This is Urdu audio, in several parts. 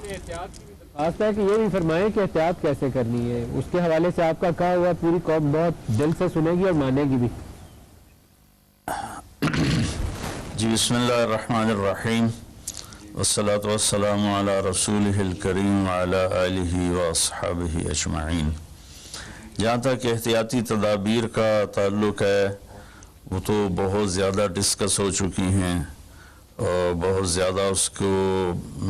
خاص ہے کہ یہ بھی فرمائیں کہ احتیاط کیسے کرنی ہے، اس کے حوالے سے آپ کا کہا ہوا پوری قوم بہت دل سے سنے گی اور مانے گی بھی۔ جی بسم اللہ الرحمن الرحیم والصلاة والسلام علی رسولہ الکریم وعلی آلہ واصحابہ اجمعین۔ جہاں تک احتیاطی تدابیر کا تعلق ہے وہ تو بہت زیادہ ڈسکس ہو چکی ہیں اور بہت زیادہ اس کو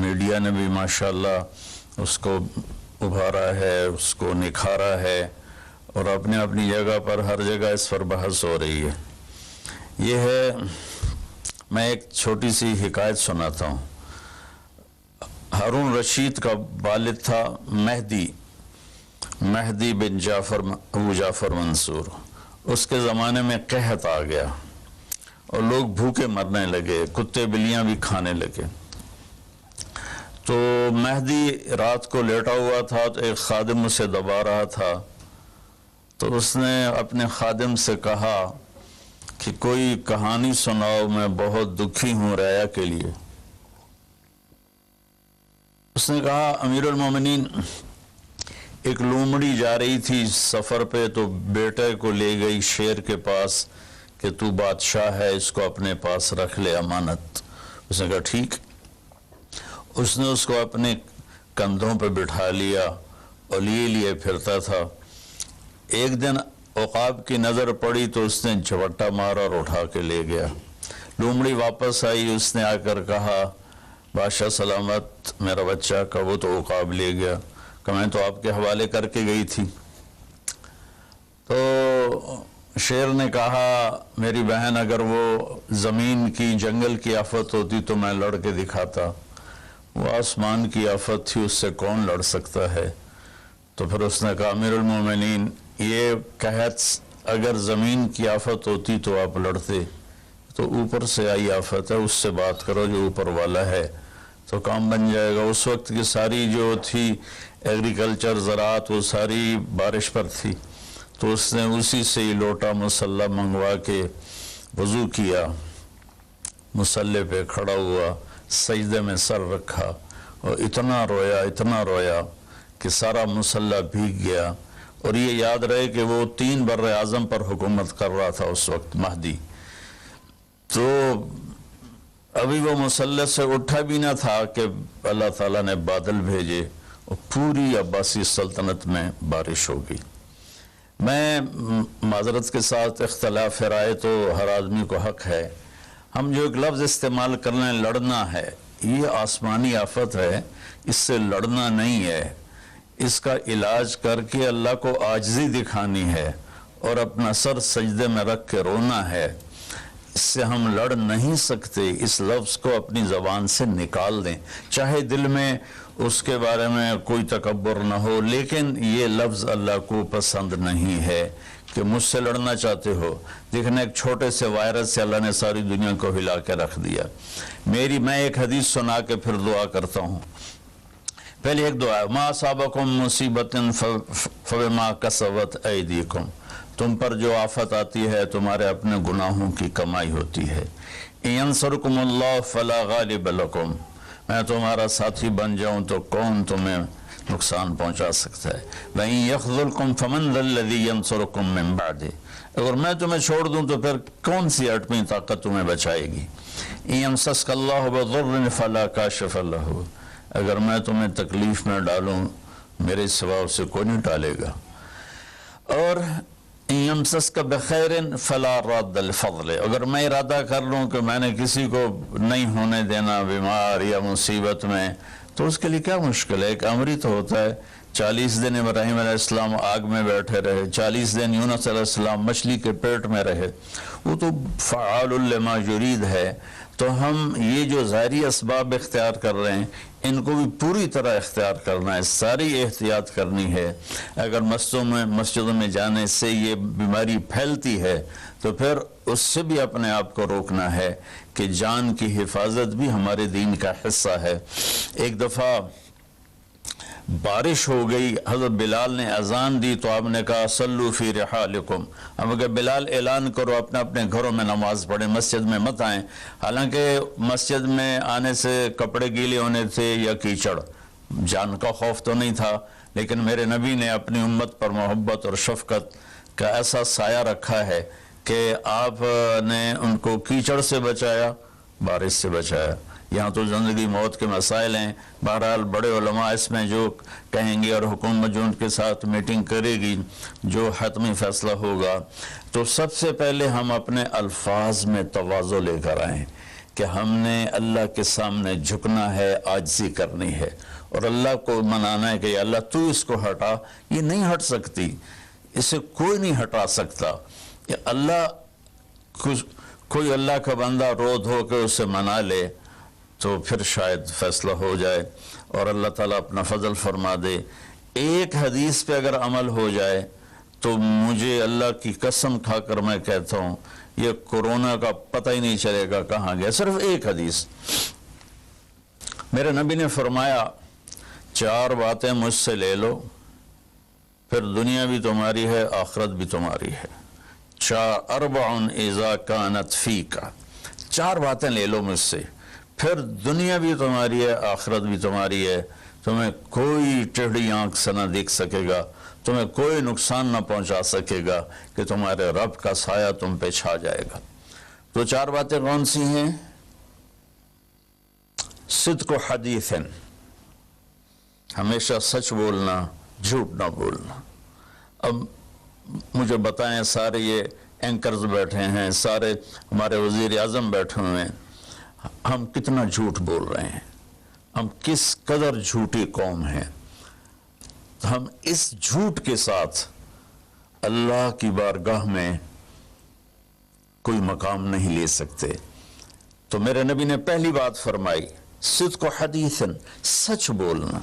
میڈیا نے بھی ماشاءاللہ اس کو ابھارا ہے، اس کو نکھارا ہے اور اپنے اپنی جگہ پر ہر جگہ اس پر بحث ہو رہی ہے۔ یہ ہے، میں ایک چھوٹی سی حکایت سناتا ہوں۔ ہارون رشید کا والد تھا مہدی بن ابو جعفر منصور۔ اس کے زمانے میں قحط آ گیا اور لوگ بھوکے مرنے لگے، کتے بلیاں بھی کھانے لگے۔ تو مہدی رات کو لیٹا ہوا تھا تو ایک خادم اسے دبا رہا تھا، تو اس نے اپنے خادم سے کہا کہ کوئی کہانی سناؤ، میں بہت دکھی ہوں رعایا کے لیے۔ اس نے کہا امیر المومنین، ایک لومڑی جا رہی تھی سفر پہ تو بیٹے کو لے گئی شیر کے پاس کہ تو بادشاہ ہے، اس کو اپنے پاس رکھ لے امانت۔ اس نے کہا ٹھیک۔ اس نے اس کو اپنے کندھوں پہ بٹھا لیا اور لیے پھرتا تھا۔ ایک دن عقاب کی نظر پڑی تو اس نے جھپٹا مارا اور اٹھا کے لے گیا۔ لومڑی واپس آئی، اس نے آ کر کہا بادشاہ سلامت، میرا بچہ کا وہ تو عقاب لے گیا، کہ میں تو آپ کے حوالے کر کے گئی تھی۔ تو شیر نے کہا میری بہن، اگر وہ زمین کی جنگل کی آفت ہوتی تو میں لڑ کے دکھاتا، وہ آسمان کی آفت تھی، اس سے کون لڑ سکتا ہے؟ تو پھر اس نے کہا امیر المومنین، یہ قحط اگر زمین کی آفت ہوتی تو آپ لڑتے، تو اوپر سے آئی آفت ہے، اس سے بات کرو جو اوپر والا ہے تو کام بن جائے گا۔ اس وقت کی ساری جو تھی ایگریکلچر زراعت وہ ساری بارش پر تھی، تو اس نے اسی سے ہی لوٹا مسلح منگوا کے وضو کیا، مسلح پہ کھڑا ہوا، سجدے میں سر رکھا اور اتنا رویا کہ سارا مسلح بھیگ گیا۔ اور یہ یاد رہے کہ وہ 3 بر اعظم پر حکومت کر رہا تھا اس وقت مہدی، تو ابھی وہ مسلح سے اٹھا بھی نہ تھا کہ اللہ تعالیٰ نے بادل بھیجے اور پوری عباسی سلطنت میں بارش ہوگی۔ میں معذرت کے ساتھ اختلاف رائے تو ہر آدمی کو حق ہے، ہم جو ایک لفظ استعمال کر رہے ہیں لڑنا ہے، یہ آسمانی آفت ہے، اس سے لڑنا نہیں ہے، اس کا علاج کر کے اللہ کو عاجزی دکھانی ہے اور اپنا سر سجدے میں رکھ کے رونا ہے۔ اس سے ہم لڑ نہیں سکتے، اس لفظ کو اپنی زبان سے نکال دیں، چاہے دل میں اس کے بارے میں کوئی تکبر نہ ہو، لیکن یہ لفظ اللہ کو پسند نہیں ہے کہ مجھ سے لڑنا چاہتے ہو۔ دیکھنا ایک چھوٹے سے وائرس سے اللہ نے ساری دنیا کو ہلا کے رکھ دیا۔ میں ایک حدیث سنا کے پھر دعا کرتا ہوں۔ پہلے ایک دعا ہے، ما اصابکم مصیبت فبما کسبت ایدیکم، تم پر جو آفت آتی ہے تمہارے اپنے گناہوں کی کمائی ہوتی ہے۔ ینصرکم اللہ فلا غالب لکم، میں تمہارا ساتھی بن جاؤں تو کون تمہیں نقصان پہنچا سکتا ہے۔ وَإِن يَخْذُلْكُمْ فَمَنْ ذَا الَّذِي يَنْصُرُكُمْ مِنْ بَعْدِهِ، اگر میں تمہیں چھوڑ دوں تو پھر کون سی اٹمی طاقت تمہیں بچائے گی۔ إِن يَمْسَسْكَ اللَّهُ بِضُرٍّ فَلَا كَاشِفَ لَهُ، اگر میں تمہیں تکلیف میں ڈالوں میرے سوا اسے کوئی نہیں ٹالے گا۔ اور إِن يَمْسَسْكَ بِخَيْرٍ فَلَا رَادَّ لِفَضْلِهِ، اگر میں ارادہ کر لوں کہ میں نے کسی کو نہیں ہونے دینا بیمار یا مصیبت میں تو اس کے لیے کیا مشکل ہے؟ ایک امر ہی تو ہوتا ہے۔ 40 دن ابراہیم علیہ السلام آگ میں بیٹھے رہے، 40 دن یونس علیہ السلام مچھلی کے پیٹ میں رہے، وہ تو فعال لما یرید ہے۔ تو ہم یہ جو ظاہری اسباب اختیار کر رہے ہیں ان کو بھی پوری طرح اختیار کرنا ہے، ساری احتیاط کرنی ہے۔ اگر مسجدوں میں جانے سے یہ بیماری پھیلتی ہے تو پھر اس سے بھی اپنے آپ کو روکنا ہے کہ جان کی حفاظت بھی ہمارے دین کا حصہ ہے۔ ایک دفعہ بارش ہو گئی، حضرت بلال نے اذان دی تو آپ نے کہا صلو فی رحالکم، اب اگر بلال اعلان کرو اپنے اپنے گھروں میں نماز پڑھیں، مسجد میں مت آئیں۔ حالانکہ مسجد میں آنے سے کپڑے گیلے ہونے تھے یا کیچڑ، جان کا خوف تو نہیں تھا، لیکن میرے نبی نے اپنی امت پر محبت اور شفقت کا ایسا سایہ رکھا ہے کہ آپ نے ان کو کیچڑ سے بچایا، بارش سے بچایا۔ یہاں تو زندگی موت کے مسائل ہیں، بہرحال بڑے علماء اس میں جو کہیں گے اور حکومت جو ان کے ساتھ میٹنگ کرے گی، جو حتمی فیصلہ ہوگا، تو سب سے پہلے ہم اپنے الفاظ میں تواضع لے کر آئیں کہ ہم نے اللہ کے سامنے جھکنا ہے، عاجزی کرنی ہے، اور اللہ کو منانا ہے کہ یا اللہ تو اس کو ہٹا، یہ نہیں ہٹ سکتی، اسے کوئی نہیں ہٹا سکتا۔ کہ اللہ کوئی اللہ کا بندہ رو دھو کے اسے منا لے تو پھر شاید فیصلہ ہو جائے اور اللہ تعالیٰ اپنا فضل فرما دے۔ ایک حدیث پہ اگر عمل ہو جائے تو مجھے اللہ کی قسم کھا کر میں کہتا ہوں یہ کورونا کا پتہ ہی نہیں چلے گا کہاں گیا۔ صرف ایک حدیث، میرے نبی نے فرمایا 4 باتیں مجھ سے لے لو، پھر دنیا بھی تمہاری ہے، آخرت بھی تمہاری ہے۔ 4 اذا کانت فیک، 4 باتیں لے لو مجھ سے، پھر دنیا بھی تمہاری ہے، آخرت بھی تمہاری ہے، تمہیں کوئی ٹیڑھی آنکھ سے نہ دیکھ سکے گا، تمہیں کوئی نقصان نہ پہنچا سکے گا کہ تمہارے رب کا سایہ تم پہ چھا جائے گا۔ تو 4 باتیں کون سی ہیں؟ صدق و حدیث، ہمیشہ سچ بولنا، جھوٹ نہ بولنا۔ اب مجھے بتائیں، سارے یہ اینکرز بیٹھے ہیں، سارے ہمارے وزیر اعظم بیٹھے ہوئے ہیں، ہم کتنا جھوٹ بول رہے ہیں، ہم کس قدر جھوٹی قوم ہیں۔ ہم اس جھوٹ کے ساتھ اللہ کی بارگاہ میں کوئی مقام نہیں لے سکتے۔ تو میرے نبی نے پہلی بات فرمائی صدق و حدیث، سچ بولنا۔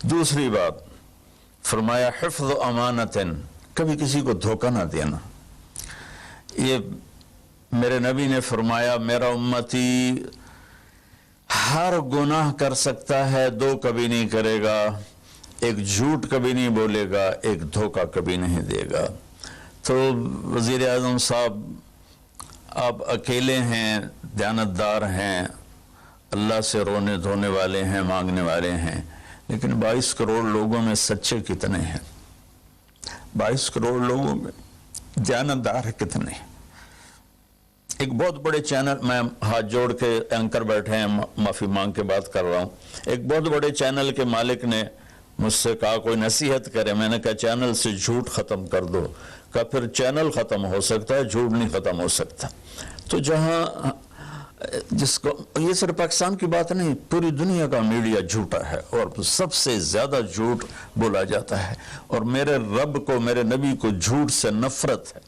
دوسری بات فرمایا حفظ و امانت، کبھی کسی کو دھوکہ نہ دینا۔ یہ میرے نبی نے فرمایا میرا امتی ہر گناہ کر سکتا ہے، 2 کبھی نہیں کرے گا، ایک جھوٹ کبھی نہیں بولے گا، ایک دھوکہ کبھی نہیں دے گا۔ تو وزیر اعظم صاحب آپ اکیلے ہیں، دیانتدار ہیں، اللہ سے رونے دھونے والے ہیں، مانگنے والے ہیں، لیکن 22 کروڑ لوگوں میں سچے کتنے ہیں؟ 22 کروڑ لوگوں میں دیانتدار کتنے ہیں؟ ایک بہت بڑے چینل، میں ہاتھ جوڑ کے اینکر بیٹھے ہیں، معافی مانگ کے بات کر رہا ہوں، ایک بہت بڑے چینل کے مالک نے مجھ سے کہا کوئی نصیحت کرے، میں نے کہا چینل سے جھوٹ ختم کر دو۔ کہا پھر چینل ختم ہو سکتا ہے، جھوٹ نہیں ختم ہو سکتا۔ تو جہاں جس کو، یہ صرف پاکستان کی بات نہیں، پوری دنیا کا میڈیا جھوٹا ہے اور سب سے زیادہ جھوٹ بولا جاتا ہے، اور میرے رب کو، میرے نبی کو جھوٹ سے نفرت ہے۔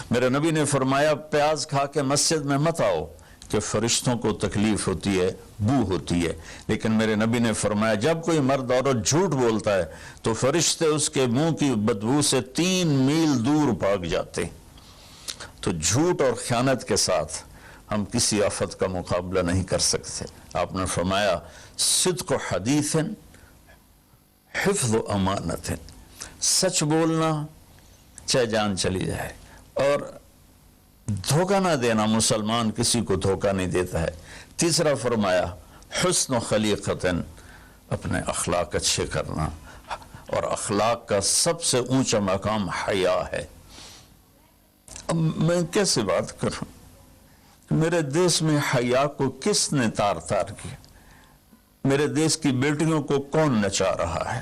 میرے نبی نے فرمایا پیاز کھا کے مسجد میں مت آؤ کہ فرشتوں کو تکلیف ہوتی ہے، بو ہوتی ہے، لیکن میرے نبی نے فرمایا جب کوئی مرد عورت جھوٹ بولتا ہے تو فرشتے اس کے منہ کی بدبو سے 3 میل دور بھاگ جاتے ہیں۔ تو جھوٹ اور خیانت کے ساتھ ہم کسی آفت کا مقابلہ نہیں کر سکتے۔ آپ نے فرمایا صدق و حدیث، حفظ و امانت، سچ بولنا چاہے جان چلی جائے، اور دھوکہ نہ دینا، مسلمان کسی کو دھوکہ نہیں دیتا ہے۔ تیسرا فرمایا حسن و خلیقت، اپنے اخلاق اچھے کرنا، اور اخلاق کا سب سے اونچا مقام حیا ہے۔ اب میں کیسے بات کروں؟ میرے دیش میں حیا کو کس نے تار تار کیا؟ میرے دیش کی بیٹیوں کو کون نچا رہا ہے؟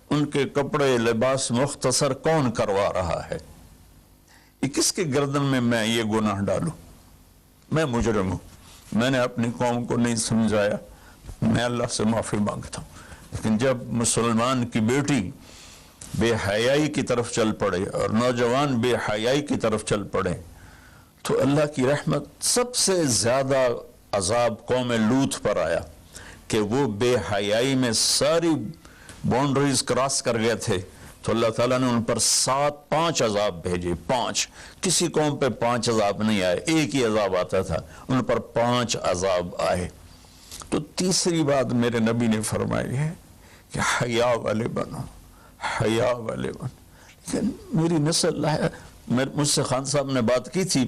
ان کے کپڑے لباس مختصر کون کروا رہا ہے؟ یہ کس کے گردن میں یہ گناہ ڈالوں؟ میں مجرم ہوں، میں نے اپنی قوم کو نہیں سمجھایا، میں اللہ سے معافی مانگتا ہوں۔ لیکن جب مسلمان کی بیٹی بے حیائی کی طرف چل پڑے اور نوجوان بے حیائی کی طرف چل پڑے تو اللہ کی رحمت، سب سے زیادہ عذاب قوم لوط پر آیا کہ وہ بے حیائی میں ساری باؤنڈریز کراس کر گئے تھے، تو اللہ تعالیٰ نے ان پر 5 عذاب بھیجے۔ 5، کسی قوم پہ 5 عذاب نہیں آئے، ایک ہی عذاب آتا تھا، ان پر 5 عذاب آئے۔ تو تیسری بات میرے نبی نے فرمائی ہے کہ حیا والے بنو، حیا والے بنو۔ لیکن میری نسل ہے، مجھ سے خان صاحب نے بات کی تھی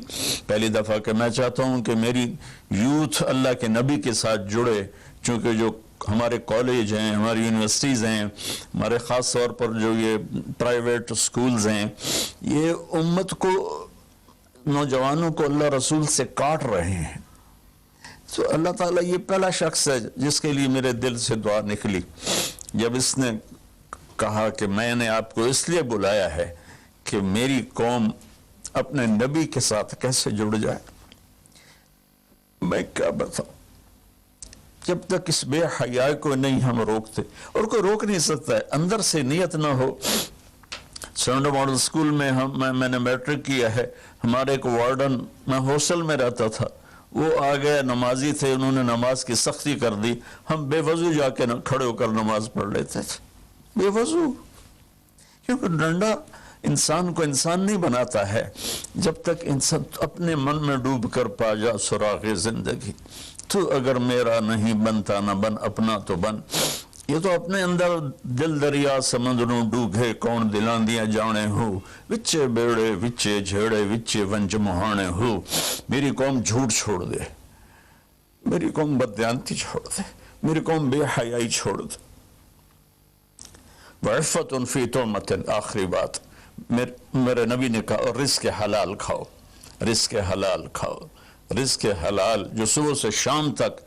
پہلی دفعہ کہ میں چاہتا ہوں کہ میری یوتھ اللہ کے نبی کے ساتھ جڑے، چونکہ جو ہمارے کالج ہیں، ہماری یونیورسٹیز ہیں، ہمارے خاص طور پر جو یہ پرائیویٹ سکولز ہیں، یہ امت کو، نوجوانوں کو اللہ رسول سے کاٹ رہے ہیں. تو اللہ تعالیٰ یہ پہلا شخص ہے جس کے لیے میرے دل سے دعا نکلی جب اس نے کہا کہ میں نے آپ کو اس لیے بلایا ہے کہ میری قوم اپنے نبی کے ساتھ کیسے جڑ جائے. میں کیا بتاؤں، جب تک اس بے حیائی کو نہیں ہم روکتے، اور کوئی روک نہیں سکتا ہے، اندر سے نیت نہ ہو. سرنڈر ماڈل سکول میں میں نے میٹرک کیا ہے. ہمارے ایک وارڈن، میں ہاسٹل میں رہتا تھا، وہ آ گئے، نمازی تھے، انہوں نے نماز کی سختی کر دی. ہم بے وضو جا کے کھڑے ہو کر نماز پڑھ لیتے تھے، بے وضو. کیونکہ ڈنڈا انسان کو انسان نہیں بناتا ہے جب تک انسان اپنے من میں ڈوب کر پا جا سراغ زندگی. تو اگر میرا نہیں بنتا نہ بن، اپنا تو بن. یہ تو اپنے اندر دل دریا سمندروں ڈوگے کون دلاں دیاں جانے ہو، وچے بیڑے وچے جھیڑے وچے ونج مہانے ہو. میری قوم جھوٹ چھوڑ دے، میری قوم بددیانتی چھوڑ دے، میری قوم بے حیائی چھوڑ دے. وعفت فی تہمت، آخری بات میرے نبی نے کہا، اور رزق حلال کھاؤ، رزق حلال کھاؤ. رزق حلال جو صبح سے شام تک،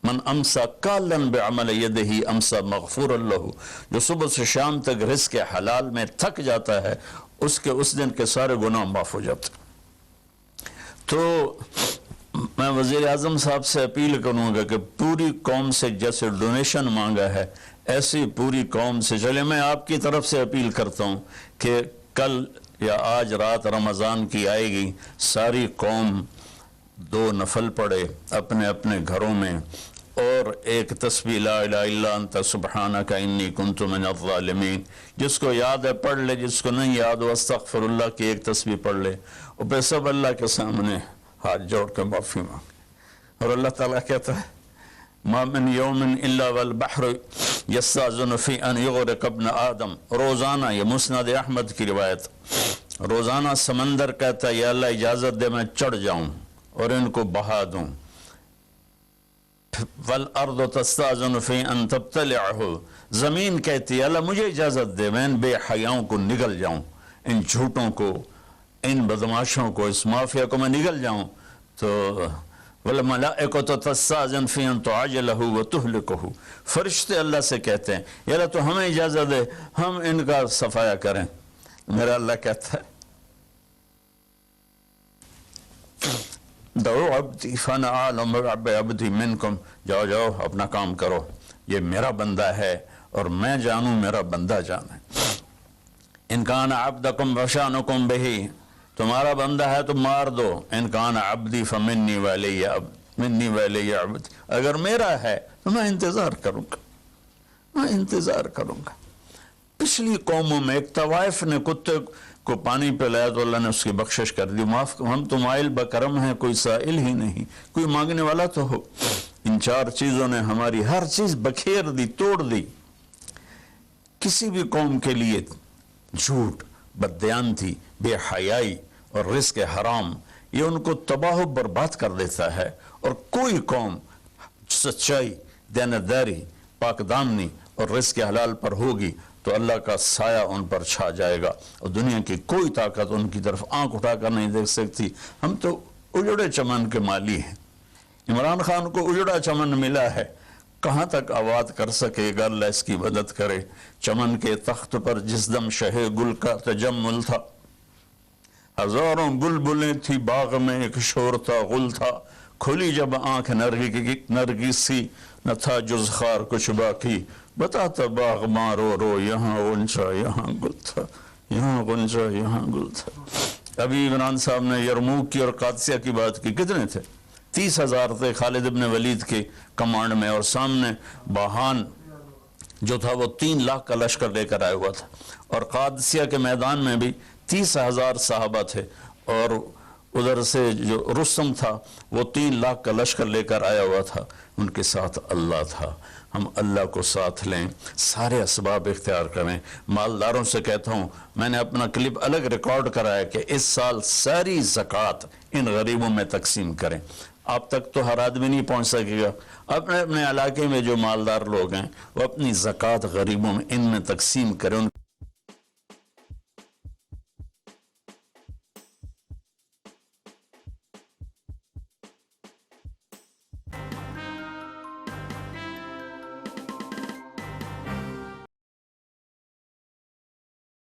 من امسا کالن بعمل یدہ امسا مغفور له، جو صبح سے شام تک رزق حلال میں تھک جاتا ہے اس کے اس دن کے سارے گناہ معاف ہو جاتے. تو میں وزیر اعظم صاحب سے اپیل کروں گا کہ پوری قوم سے جیسے ڈونیشن مانگا ہے ایسی پوری قوم سے چلے. میں آپ کی طرف سے اپیل کرتا ہوں کہ کل یا آج رات رمضان کی آئے گی، ساری قوم 2 نفل پڑھے اپنے اپنے گھروں میں، اور ایک تسبیح لا الہ الا انت سبحانک انی کنت من الظالمین. جس کو یاد ہے پڑھ لے، جس کو نہیں یاد ہو استغفر اللہ کی ایک تسبیح پڑھ لے، اور پھر سب اللہ کے سامنے ہاتھ جوڑ کے معافی مانگے. اور اللہ تعالیٰ کہتا ہے ما من یوم الا والبحر یستاذن فی ان یغرق ابن آدم. روزانہ، یہ مسند احمد کی روایت، روزانہ سمندر کہتا ہے یا اللہ اجازت دے میں چڑھ جاؤں اور ان کو بہا دوں. والارض تستاذن فی ان تبتلعہ، زمین کہتی ہے اللہ مجھے اجازت دے میں ان بے حیاؤں کو نگل جاؤں، ان جھوٹوں کو، ان بدماشوں کو، اس مافیا کو میں نگل جاؤں. تو والملائکۃ تستاذن فی ان تعجلہ وتہلکہ، فرشتے اللہ سے کہتے ہیں یا اللہ تو ہمیں اجازت دے ہم ان کا صفایا کریں. میرا اللہ کہتا ہے دعو عبدی فانا اعلم بعبدی منکم، جاؤ جاؤ اپنا کام کرو، یہ میرا بندہ ہے اور میں جانوں میرا بندہ جانے. ان کان عبدکم وشانکم بہی، تمہارا بندہ ہے تو مار دو. ان کان عبدی فمنی ولی عبد، منی ولی عبد، اگر میرا ہے تو میں انتظار کروں گا، میں انتظار کروں گا. پچھلی قوموں میں ایک طوائف نے کتے کو پانی پلایا تو اللہ نے اس کی بخشش کر دی، معاف. ہم تو مائل بکرم ہیں، کوئی سائل ہی نہیں، کوئی مانگنے والا تو ہو. ان 4 چیزوں نے ہماری ہر چیز بکھیر دی، توڑ دی. کسی بھی قوم کے لیے جھوٹ، بددیانتی، بے حیائی اور رزق حرام یہ ان کو تباہ و برباد کر دیتا ہے. اور کوئی قوم سچائی، دیانتداری، پاک دامنی اور رزق حلال پر ہوگی تو اللہ کا سایہ ان پر چھا جائے گا اور دنیا کی کوئی طاقت ان کی طرف آنکھ اٹھا کر نہیں دیکھ سکتی. ہم تو اجڑے چمن کے مالی ہیں. عمران خان کو اجڑا چمن ملا ہے، کہاں تک آباد کر سکے گا، اللہ اس کی مدد کرے. چمن کے تخت پر جس دم شہ گل کا تجمل تھا، ہزاروں بلبلیں تھی باغ میں، ایک شور تھا، غل تھا. کھلی جب آنکھ نرگس سی، نہ تھا جز خار کچھ باقی. بتاتا باغ مارو رو، یہاں غنچہ یہاں گل تھا، یہاں غنچہ یہاں گل تھا. ابھی عمران صاحب نے یرموک کی اور قادسیہ کی بات کی. کتنے تھے؟ 30,000 تھے خالد ابن ولید کے کمانڈ میں، اور سامنے باہان جو تھا وہ 3 لاکھ کا لشکر لے کر آیا ہوا تھا. اور قادسیہ کے میدان میں بھی 30,000 صحابہ تھے، اور ادھر سے جو رستم تھا وہ 3 لاکھ کا لشکر لے کر آیا ہوا تھا. ان کے ساتھ اللہ تھا. ہم اللہ کو ساتھ لیں، سارے اسباب اختیار کریں. مالداروں سے کہتا ہوں، میں نے اپنا کلپ الگ ریکارڈ کرایا کہ اس سال ساری زکوٰۃ ان غریبوں میں تقسیم کریں. آپ تک تو ہر آدمی نہیں پہنچ سکے گا. اپنے اپنے علاقے میں جو مالدار لوگ ہیں وہ اپنی زکوٰۃ غریبوں میں ان میں تقسیم کریں.